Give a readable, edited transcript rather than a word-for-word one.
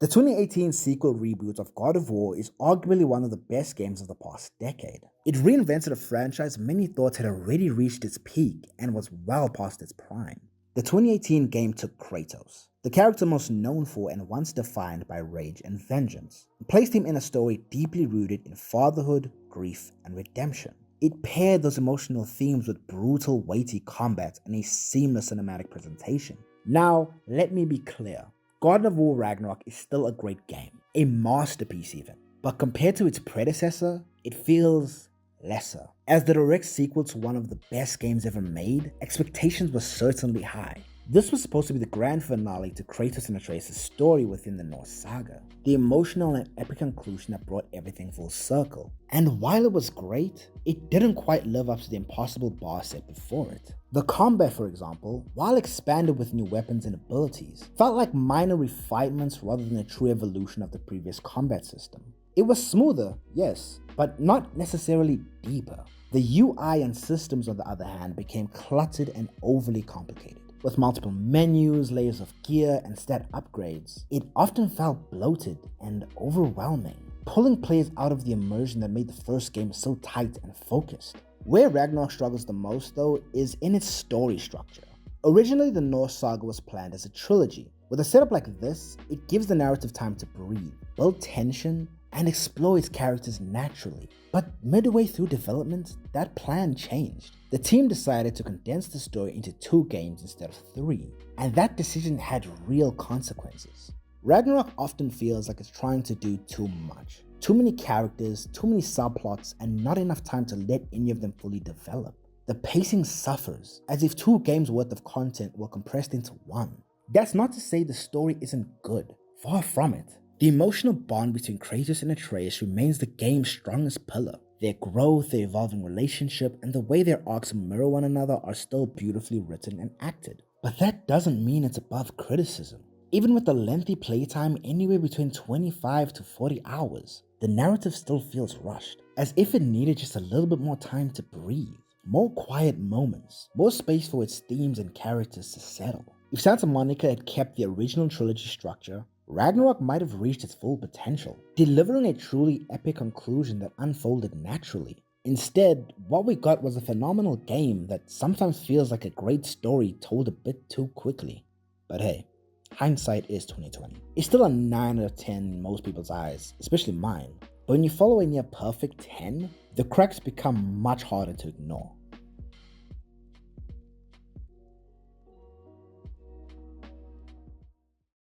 The 2018 sequel reboot of God of War is arguably one of the best games of the past decade. It reinvented a franchise many thought had already reached its peak and was well past its prime. The 2018 game took Kratos, the character most known for and once defined by rage and vengeance, and placed him in a story deeply rooted in fatherhood, grief, and redemption. It paired those emotional themes with brutal, weighty combat and a seamless cinematic presentation. Now, let me be clear. God of War Ragnarok is still a great game, a masterpiece even, but compared to its predecessor, it feels lesser. As the direct sequel to one of the best games ever made, expectations were certainly high. This was supposed to be the grand finale to Kratos and Atreus' story within the Norse saga, the emotional and epic conclusion that brought everything full circle. And while it was great, it didn't quite live up to the impossible bar set before it. The combat, for example, while expanded with new weapons and abilities, felt like minor refinements rather than a true evolution of the previous combat system. It was smoother, yes, but not necessarily deeper. The UI and systems, on the other hand, became cluttered and overly complicated. With multiple menus, layers of gear, and stat upgrades, it often felt bloated and overwhelming, pulling players out of the immersion that made the first game so tight and focused. Where Ragnarok struggles the most, though, is in its story structure. Originally, the Norse saga was planned as a trilogy. With a setup like this, it gives the narrative time to breathe, build tension, and explore its characters naturally. But midway through development, that plan changed. The team decided to condense the story into 2 games instead of 3, and that decision had real consequences. Ragnarok often feels like it's trying to do too much. Too many characters, too many subplots, and not enough time to let any of them fully develop. The pacing suffers, as if 2 games worth of content were compressed into 1. That's not to say the story isn't good, far from it. The emotional bond between Kratos and Atreus remains the game's strongest pillar. Their growth, their evolving relationship, and the way their arcs mirror one another are still beautifully written and acted. But that doesn't mean it's above criticism. Even with the lengthy playtime anywhere between 25 to 40 hours, the narrative still feels rushed, as if it needed just a little bit more time to breathe. More quiet moments, more space for its themes and characters to settle. If Santa Monica had kept the original trilogy structure, Ragnarok might have reached its full potential, delivering a truly epic conclusion that unfolded naturally. Instead, what we got was a phenomenal game that sometimes feels like a great story told a bit too quickly. But hey, hindsight is 2020. It's still a 9 out of 10 in most people's eyes, especially mine. But when you follow a near perfect 10, the cracks become much harder to ignore.